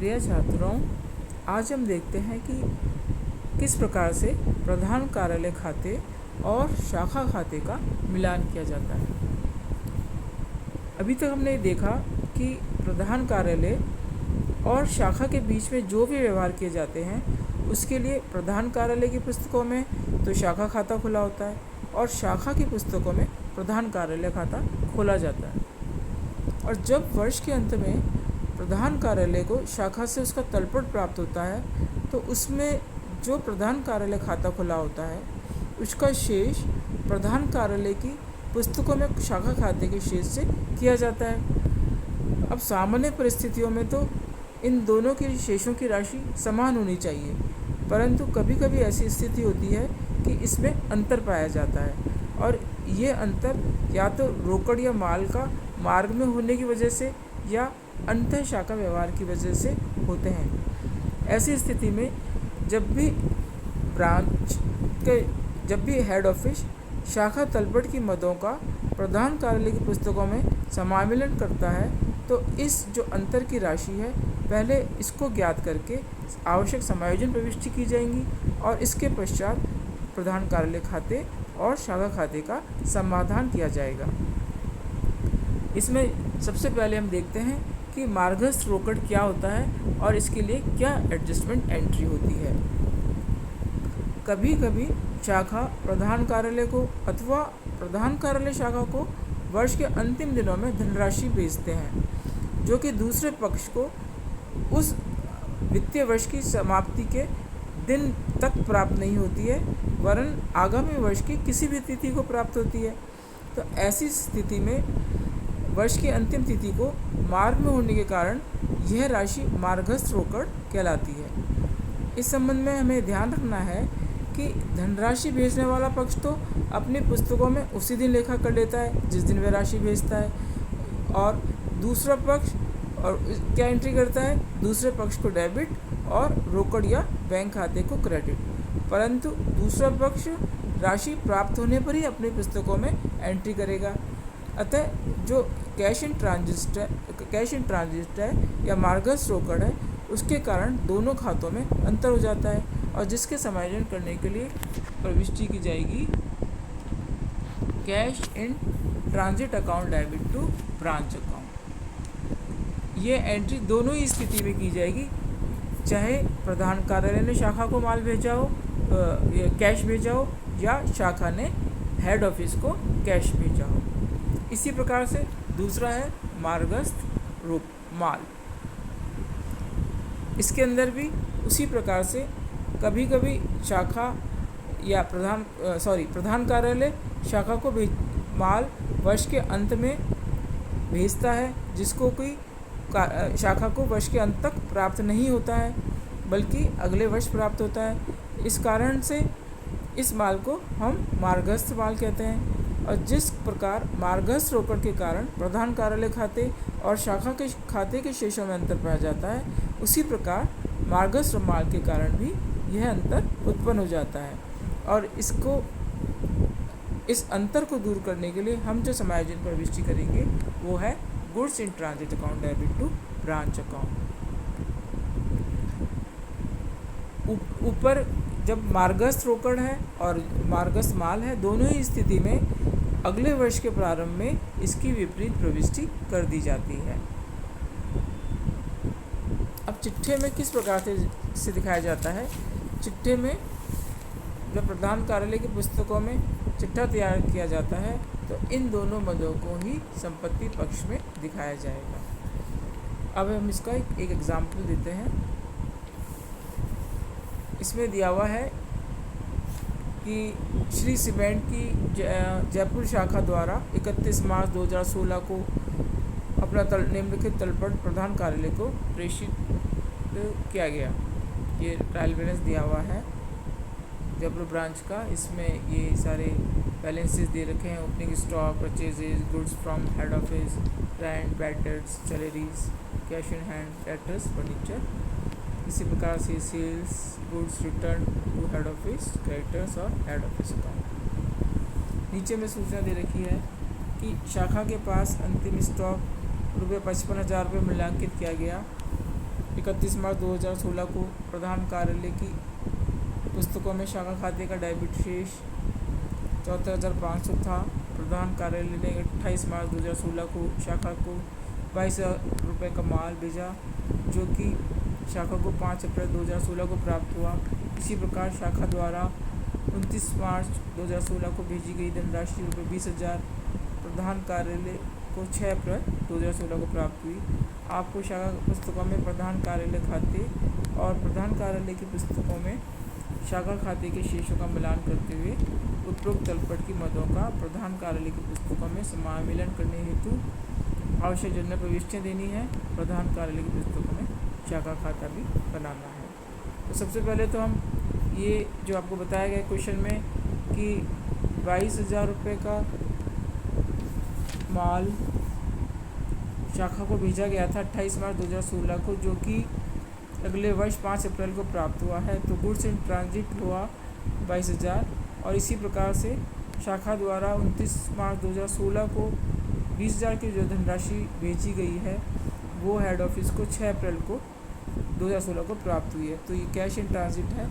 प्रिय छात्रों, आज हम देखते हैं कि किस प्रकार से प्रधान कार्यालय खाते और शाखा खाते का मिलान किया जाता है। अभी तक हमने देखा कि प्रधान कार्यालय और शाखा के बीच में जो भी व्यवहार किए जाते हैं उसके लिए प्रधान कार्यालय की पुस्तकों में तो शाखा खाता खुला होता है और शाखा की पुस्तकों में प्रधान कार्यालय खाता खोला जाता है। और जब वर्ष के अंत में प्रधान कार्यालय को शाखा से उसका तलपट प्राप्त होता है तो उसमें जो प्रधान कार्यालय खाता खुला होता है उसका शेष प्रधान कार्यालय की पुस्तकों में शाखा खाते के शेष से किया जाता है। अब सामान्य परिस्थितियों में तो इन दोनों के शेषों की राशि समान होनी चाहिए, परंतु कभी कभी ऐसी स्थिति होती है कि इसमें अंतर पाया जाता है और ये अंतर या तो रोकड़ या माल का मार्ग में होने की वजह से या अंतः शाखा व्यवहार की वजह से होते हैं। ऐसी स्थिति में जब भी हेड ऑफिस शाखा तलपट की मदों का प्रधान कार्यालय की पुस्तकों में समामिलन करता है तो इस जो अंतर की राशि है पहले इसको ज्ञात करके आवश्यक समायोजन प्रविष्टि की जाएंगी और इसके पश्चात प्रधान कार्यालय खाते और शाखा खाते का समाधान किया जाएगा। इसमें सबसे पहले हम देखते हैं कि मार्गस्थ रोकड़ क्या होता है और इसके लिए क्या एडजस्टमेंट एंट्री होती है। कभी कभी शाखा प्रधान कार्यालय को अथवा प्रधान कार्यालय शाखा को वर्ष के अंतिम दिनों में धनराशि भेजते हैं जो कि दूसरे पक्ष को उस वित्तीय वर्ष की समाप्ति के दिन तक प्राप्त नहीं होती है वरन आगामी वर्ष की किसी भी तिथि को प्राप्त होती है। तो ऐसी स्थिति में वर्ष की अंतिम तिथि को मार्ग में होने के कारण यह राशि मार्गस्थ रोकड़ कहलाती है। इस संबंध में हमें ध्यान रखना है कि धनराशि भेजने वाला पक्ष तो अपनी पुस्तकों में उसी दिन लेखा कर लेता है जिस दिन वह राशि भेजता है और दूसरा पक्ष और क्या एंट्री करता है, दूसरे पक्ष को डेबिट और रोकड़ या बैंक खाते को क्रेडिट, परंतु दूसरा पक्ष राशि प्राप्त होने पर ही अपनी पुस्तकों में एंट्री करेगा। अतः जो कैश इन ट्रांजिट है या मार्गस्थ रोकड़ है उसके कारण दोनों खातों में अंतर हो जाता है और जिसके समायोजन करने के लिए प्रविष्टि की जाएगी cash in transit account debit to branch account. ये एंट्री दोनों ही स्थिति में की जाएगी, चाहे प्रधान कार्यालय ने शाखा को माल भेजा हो कैश भेजा हो या शाखा ने हेड ऑफिस को कैश भेजा हो। इसी प्रकार से दूसरा है मार्गस्थ माल। इसके अंदर भी उसी प्रकार से कभी कभी शाखा या प्रधान कार्यालय शाखा को माल वर्ष के अंत में भेजता है जिसको कोई शाखा को वर्ष के अंत तक प्राप्त नहीं होता है बल्कि अगले वर्ष प्राप्त होता है। इस कारण से इस माल को हम मार्गस्थ माल कहते हैं। और जिस प्रकार मार्गस्थ रोकड़ के कारण प्रधान कार्यालय खाते और शाखा के खाते के शेषों में अंतर पाया जाता है उसी प्रकार मार्गस्थ माल के कारण भी यह अंतर उत्पन्न हो जाता है और इस अंतर को दूर करने के लिए हम जो समायोजन प्रविष्टि करेंगे वो है goods in transit account debit to branch account. ऊपर जब मार्गस्थ रोकड़ है और मार्गस्थ माल है दोनों ही स्थिति में अगले वर्ष के प्रारंभ में इसकी विपरीत प्रविष्टि कर दी जाती है। अब चिट्ठे में किस प्रकार से दिखाया जाता है। चिट्ठे में जब प्रधान कार्यालय की पुस्तकों में चिट्ठा तैयार किया जाता है तो इन दोनों मदों को ही संपत्ति पक्ष में दिखाया जाएगा। अब हम इसका एक एग्जाम्पल देते हैं। इसमें दिया हुआ है कि श्री सीमेंट की जयपुर शाखा द्वारा 31 मार्च 2016 को अपना निम्नलिखित तलपट प्रधान कार्यालय को प्रेषित किया गया। ये ट्रायल बैलेंस दिया हुआ है जयपुर ब्रांच का। इसमें ये सारे बैलेंसेस दे रखे हैं, opening stock, purchases, goods from head office, rent, bad debts, salaries, cash in hand, debtors, furniture. इसी प्रकार से sales, goods return to head office, creditors और हेड ऑफिस अकाउंट। नीचे में सूचना दे रखी है कि शाखा के पास अंतिम स्टॉक ₹55,000 मूल्यांकित किया गया 31 मार्च 2016 को प्रधान कार्यालय की पुस्तकों में शाखा खाते का डेबिट शेष 74,500 था। प्रधान कार्यालय ने 28 मार्च 2016 को शाखा को 22,000 रुपये का माल भेजा, जो कि शाखा को 5 अप्रैल 2016 को प्राप्त हुआ। इसी प्रकार शाखा द्वारा 29 मार्च 2016 को भेजी गई धनराशि रुपये 20,000 प्रधान कार्यालय को 6 अप्रैल 2016 को प्राप्त हुई। आपको शाखा पुस्तकों में प्रधान कार्यालय खाते और प्रधान कार्यालय की पुस्तकों में शाखा खाते के शेषों का मिलान करते हुए उपरोक्त तलपट की मदों का प्रधान कार्यालय की पुस्तकों में समामिलन करने हेतु आवश्यक जनरल प्रविष्टियाँ देनी है। प्रधान कार्यालय की पुस्तकों में शाखा खाता भी बनाना है। तो सबसे पहले तो हम ये जो आपको बताया गया क्वेश्चन में कि 22,000 रुपये का माल शाखा को भेजा गया था 28 मार्च 2016 को, जो कि अगले वर्ष 5 अप्रैल को प्राप्त हुआ है। तो गुड्स इन ट्रांजिट हुआ 22,000, और इसी प्रकार से शाखा द्वारा 29 मार्च 2016 को 20,000 की जो धनराशि भेजी गई है वो हेड ऑफिस को 6 अप्रैल को 2016 को प्राप्त हुई है। तो ये कैश इन ट्रांजिट है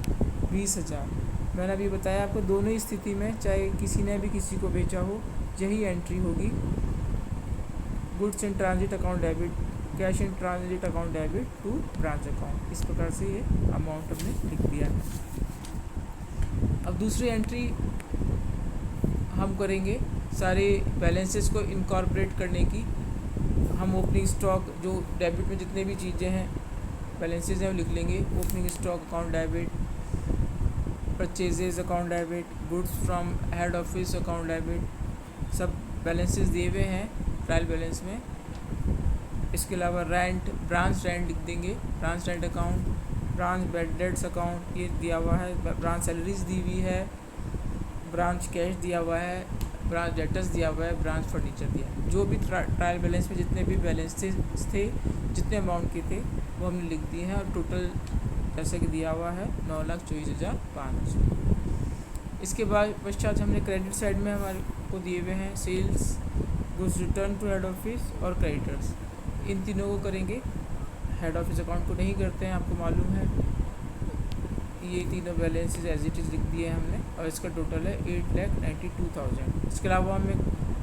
20,000। मैंने अभी बताया आपको दोनों ही स्थिति में, चाहे किसी ने भी किसी को भेजा हो, यही एंट्री होगी। Goods in transit account debit, cash in transit account debit to branch account. इस प्रकार से ये अमाउंट हमने लिख दिया है। अब दूसरी एंट्री हम करेंगे सारे बैलेंसेस को इनकॉर्पोरेट करने की। हम ओपनिंग स्टॉक, जो डेबिट में जितने भी चीज़ें हैं बैलेंसेस हैं वो लिख लेंगे। Opening stock account debit, purchases account debit, goods from head office account debit, सब बैलेंसेस दिए हुए हैं ट्रायल बैलेंस में। इसके अलावा रेंट, ब्रांच रेंट लिख देंगे, branch rent account, branch bad debts account ये दिया हुआ है, ब्रांच सैलरीज दी हुई है, ब्रांच कैश दिया हुआ है, ब्रांच डेटर्स दिया हुआ है, ब्रांच फर्नीचर दिया है। जो भी ट्रायल बैलेंस में जितने भी बैलेंसेस थे, जितने अमाउंट के थे वो हमने लिख दिए हैं, और टोटल जैसे कि दिया हुआ है 9,24,500। इसके बाद पश्चात हमने क्रेडिट साइड में हमारे को दिए हुए हैं sales, goods return to head office और क्रेडिटर्स। इन तीनों को करेंगे। हेड ऑफिस अकाउंट को नहीं करते हैं, आपको मालूम है। ये तीनों बैलेंसेस एज इट इज़ लिख दिए हैं हमने, और इसका टोटल है 8,92,000। इसके अलावा हमें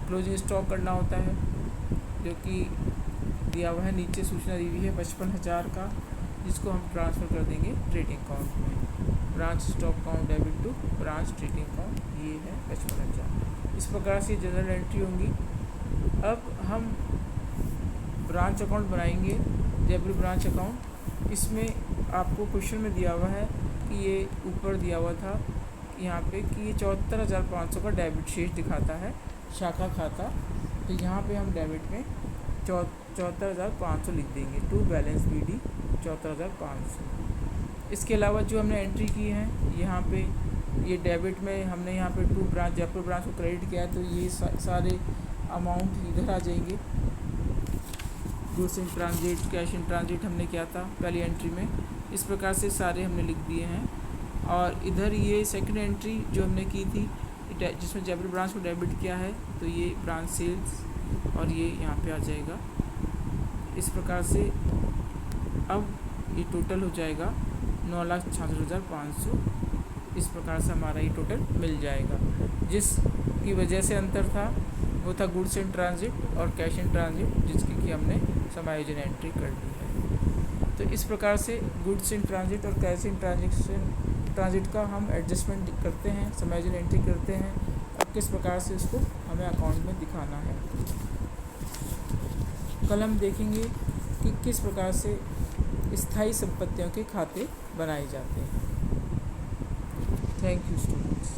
क्लोजिंग स्टॉक करना होता है, जो कि दिया हुआ है, नीचे सूचना दी हुई है 55,000 का, जिसको हम ट्रांसफ़र कर देंगे ट्रेडिंग अकाउंट में। Branch stock account debit to branch trading account, ये है 55,000। इस प्रकार से जनरल एंट्री होंगी। अब हम ब्रांच अकाउंट बनाएंगे, जयपुर ब्रांच अकाउंट। इसमें आपको क्वेश्चन में दिया हुआ है कि ये ऊपर दिया हुआ था यहाँ पे कि ये 74,500 का डेबिट शेष दिखाता है शाखा खाता। तो यहाँ पे हम डेबिट में 74,500 लिख देंगे, टू बैलेंस BD 74,500। इसके अलावा जो हमने एंट्री की है यहाँ पे, ये डेबिट में हमने यहाँ पे टू ब्रांच जयपुर ब्रांच को क्रेडिट किया है, तो ये सारे अमाउंट इधर आ जाएंगे। Goods in transit, cash in transit हमने किया था पहली एंट्री में। इस प्रकार से सारे हमने लिख दिए हैं। और इधर ये सेकंड एंट्री जो हमने की थी, जिसमें जयपुर ब्रांच को डेबिट किया है, तो ये ब्रांच सेल्स और ये यहाँ पे आ जाएगा। इस प्रकार से अब ये टोटल हो जाएगा 9,66,500। इस प्रकार से हमारा ये टोटल मिल जाएगा। जिसकी वजह से अंतर था वो था गुड्स इन ट्रांजिट और कैश इन ट्रांजिट, जिसकी कि हमने समायोजन एंट्री कर दी है। तो इस प्रकार से गुड्स इन ट्रांजिट और कैश इन ट्रांजिट का हम एडजस्टमेंट करते हैं, समायोजन एंट्री करते हैं। अब किस प्रकार से इसको हमें अकाउंट में दिखाना है, कल हम देखेंगे कि किस प्रकार से स्थायी संपत्तियों के खाते बनाए जाते हैं। Thank you students.